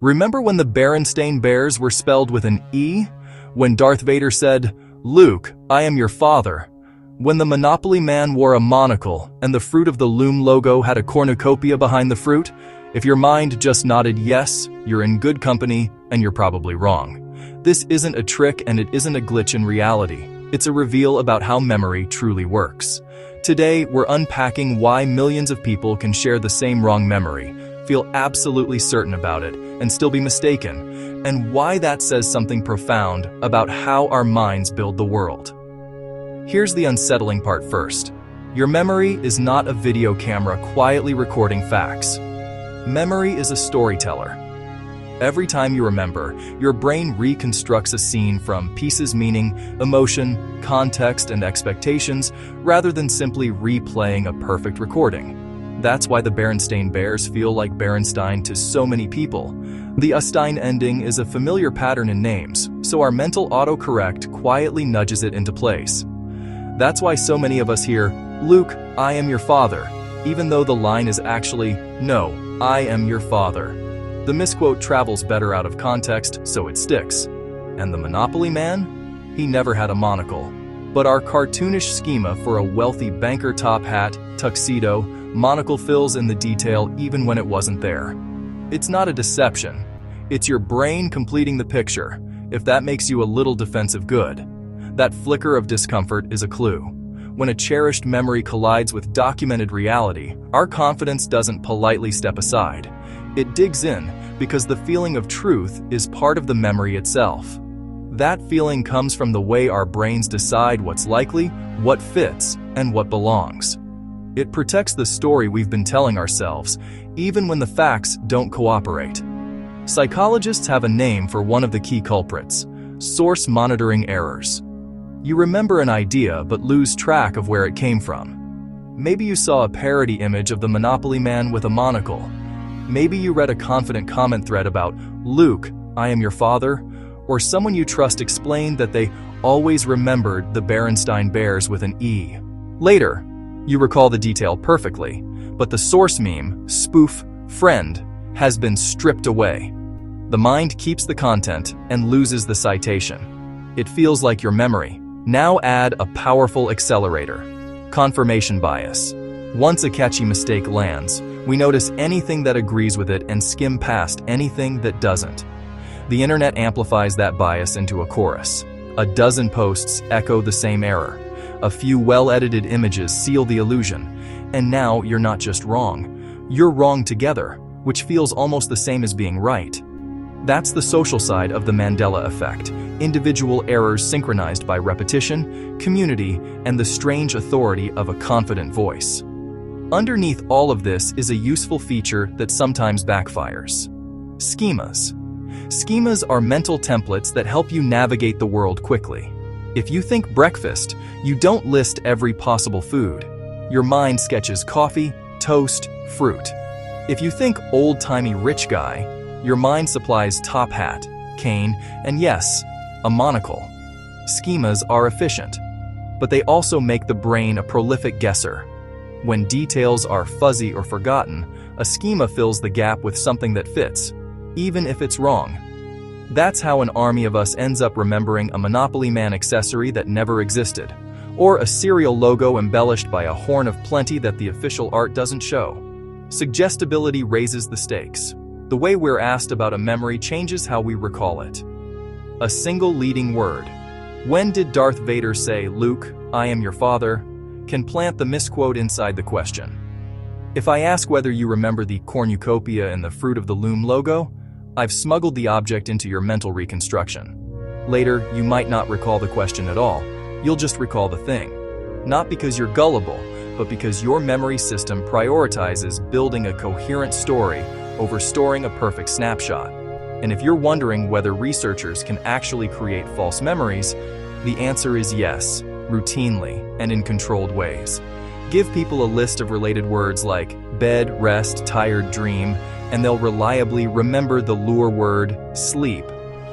Remember when the Berenstein Bears were spelled with an E? When Darth Vader said, "Luke, I am your father." When the Monopoly man wore a monocle and the Fruit of the Loom logo had a cornucopia behind the fruit? If your mind just nodded yes, you're in good company and you're probably wrong. This isn't a trick and it isn't a glitch in reality. It's a reveal about how memory truly works. Today, we're unpacking why millions of people can share the same wrong memory, feel absolutely certain about it, and still be mistaken, and why that says something profound about how our minds build the world. Here's the unsettling part first. Your memory is not a video camera quietly recording facts. Memory is a storyteller. Every time you remember, your brain reconstructs a scene from pieces meaning, emotion, context, and expectations, rather than simply replaying a perfect recording. That's why the Berenstein Bears feel like Berenstein to so many people. The Stein ending is a familiar pattern in names, so our mental autocorrect quietly nudges it into place. That's why so many of us hear, "Luke, I am your father," even though the line is actually, "No, I am your father." The misquote travels better out of context, so it sticks. And the Monopoly man? He never had a monocle. But our cartoonish schema for a wealthy banker top hat, tuxedo, monocle fills in the detail even when it wasn't there. It's not a deception. It's your brain completing the picture, if that makes you a little defensive good. That flicker of discomfort is a clue. When a cherished memory collides with documented reality, our confidence doesn't politely step aside. It digs in because the feeling of truth is part of the memory itself. That feeling comes from the way our brains decide what's likely, what fits, and what belongs. It protects the story we've been telling ourselves, even when the facts don't cooperate. Psychologists have a name for one of the key culprits: source monitoring errors. You remember an idea but lose track of where it came from. Maybe you saw a parody image of the Monopoly man with a monocle. Maybe you read a confident comment thread about, "Luke, I am your father," or someone you trust explained that they always remembered the Berenstein Bears with an E. Later, you recall the detail perfectly, but the source meme, spoof, friend, has been stripped away. The mind keeps the content and loses the citation. It feels like your memory. Now add a powerful accelerator: confirmation bias. Once a catchy mistake lands, we notice anything that agrees with it and skim past anything that doesn't. The internet amplifies that bias into a chorus. A dozen posts echo the same error. A few well-edited images seal the illusion. And now you're not just wrong, you're wrong together, which feels almost the same as being right. That's the social side of the Mandela Effect: individual errors synchronized by repetition, community, and the strange authority of a confident voice. Underneath all of this is a useful feature that sometimes backfires: schemas. Schemas are mental templates that help you navigate the world quickly. If you think breakfast, you don't list every possible food. Your mind sketches coffee, toast, fruit. If you think old-timey rich guy, your mind supplies top hat, cane, and yes, a monocle. Schemas are efficient, but they also make the brain a prolific guesser. When details are fuzzy or forgotten, a schema fills the gap with something that fits, even if it's wrong. That's how an army of us ends up remembering a Monopoly man accessory that never existed, or a cereal logo embellished by a horn of plenty that the official art doesn't show. Suggestibility raises the stakes. The way we're asked about a memory changes how we recall it. A single leading word. When did Darth Vader say, "Luke, I am your father?" can plant the misquote inside the question. If I ask whether you remember the cornucopia and the Fruit of the Loom logo, I've smuggled the object into your mental reconstruction. Later, you might not recall the question at all. You'll just recall the thing. Not because you're gullible, but because your memory system prioritizes building a coherent story over storing a perfect snapshot. And if you're wondering whether researchers can actually create false memories, the answer is yes, routinely and in controlled ways. Give people a list of related words like bed, rest, tired, dream, and they'll reliably remember the lure word sleep,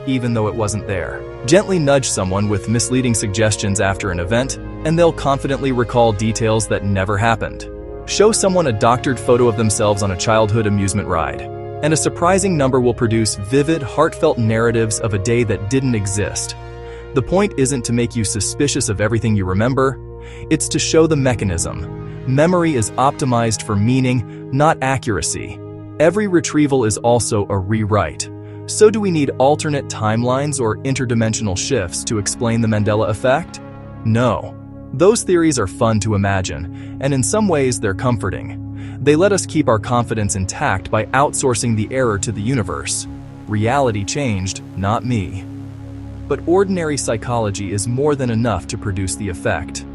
even though it wasn't there. Gently nudge someone with misleading suggestions after an event, and they'll confidently recall details that never happened. Show someone a doctored photo of themselves on a childhood amusement ride, And a surprising number will produce vivid, heartfelt narratives of a day that didn't exist. The point isn't to make you suspicious of everything you remember, it's to show the mechanism. Memory is optimized for meaning, not accuracy. Every retrieval is also a rewrite. So do we need alternate timelines or interdimensional shifts to explain the Mandela Effect? No. Those theories are fun to imagine, and in some ways they're comforting. They let us keep our confidence intact by outsourcing the error to the universe. Reality changed, not me. But ordinary psychology is more than enough to produce the effect.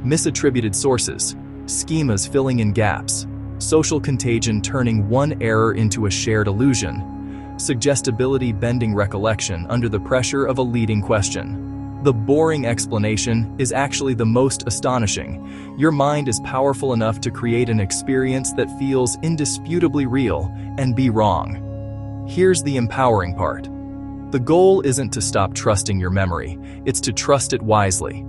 Misattributed sources, schemas filling in gaps, social contagion turning one error into a shared illusion, suggestibility bending recollection under the pressure of a leading question. The boring explanation is actually the most astonishing. Your mind is powerful enough to create an experience that feels indisputably real and be wrong. Here's the empowering part. The goal isn't to stop trusting your memory, it's to trust it wisely.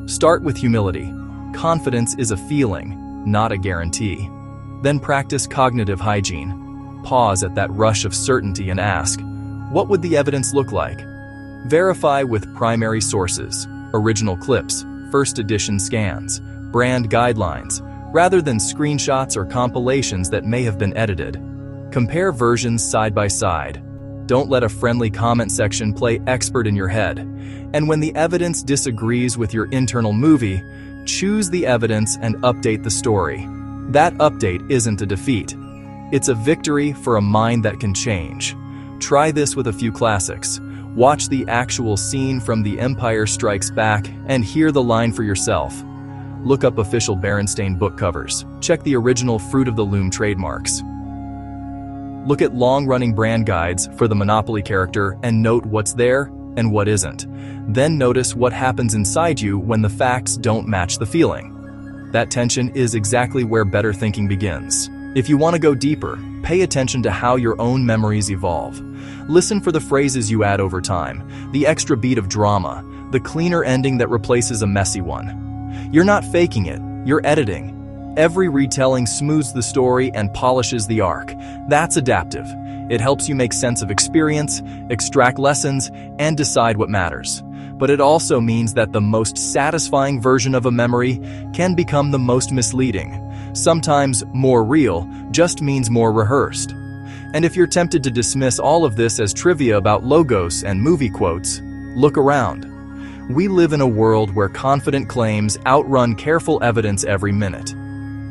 Start with humility. Confidence is a feeling, not a guarantee. Then practice cognitive hygiene. Pause at that rush of certainty and ask, what would the evidence look like? Verify with primary sources, original clips, first edition scans, brand guidelines, rather than screenshots or compilations that may have been edited. Compare versions side by side. Don't let a friendly comment section play expert in your head. And when the evidence disagrees with your internal movie, choose the evidence and update the story. That update isn't a defeat. It's a victory for a mind that can change. Try this with a few classics. Watch the actual scene from The Empire Strikes Back and hear the line for yourself. Look up official Berenstein book covers. Check the original Fruit of the Loom trademarks. Look at long-running brand guides for the Monopoly character and note what's there and what isn't. Then notice what happens inside you when the facts don't match the feeling. That tension is exactly where better thinking begins. If you want to go deeper, pay attention to how your own memories evolve. Listen for the phrases you add over time, the extra beat of drama, the cleaner ending that replaces a messy one. You're not faking it, you're editing. Every retelling smooths the story and polishes the arc. That's adaptive. It helps you make sense of experience, extract lessons, and decide what matters. But it also means that the most satisfying version of a memory can become the most misleading. Sometimes more real just means more rehearsed. And if you're tempted to dismiss all of this as trivia about logos and movie quotes, look around. We live in a world where confident claims outrun careful evidence every minute.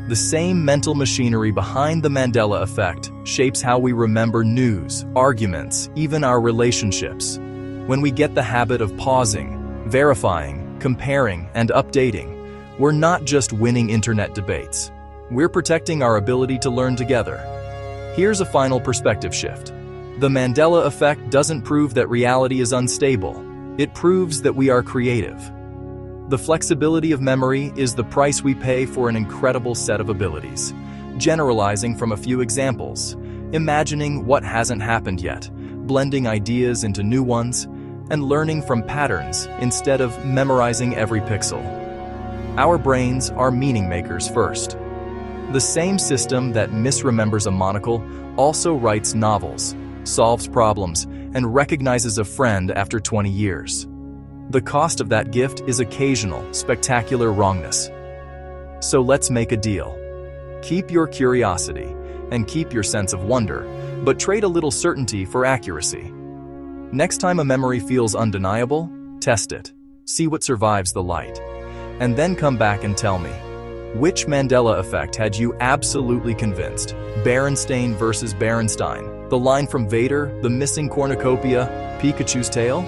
The same mental machinery behind the Mandela Effect shapes how we remember news, arguments, even our relationships. When we get the habit of pausing, verifying, comparing, and updating, we're not just winning internet debates. We're protecting our ability to learn together. Here's a final perspective shift. The Mandela Effect doesn't prove that reality is unstable. It proves that we are creative. The flexibility of memory is the price we pay for an incredible set of abilities. Generalizing from a few examples, imagining what hasn't happened yet, blending ideas into new ones, and learning from patterns instead of memorizing every pixel. Our brains are meaning makers first. The same system that misremembers a monocle also writes novels, solves problems, and recognizes a friend after 20 years. The cost of that gift is occasional, spectacular wrongness. So let's make a deal. Keep your curiosity and keep your sense of wonder, but trade a little certainty for accuracy. Next time a memory feels undeniable, test it. See what survives the light. And then come back and tell me, which Mandela Effect had you absolutely convinced? Berenstein versus Berenstein, the line from Vader, the missing cornucopia, Pikachu's tail?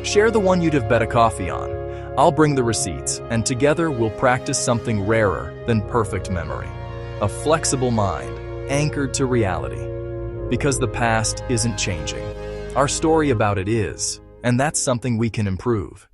Share the one you'd have bet a coffee on. I'll bring the receipts, and together we'll practice something rarer than perfect memory. A flexible mind, anchored to reality. Because the past isn't changing. Our story about it is, and that's something we can improve.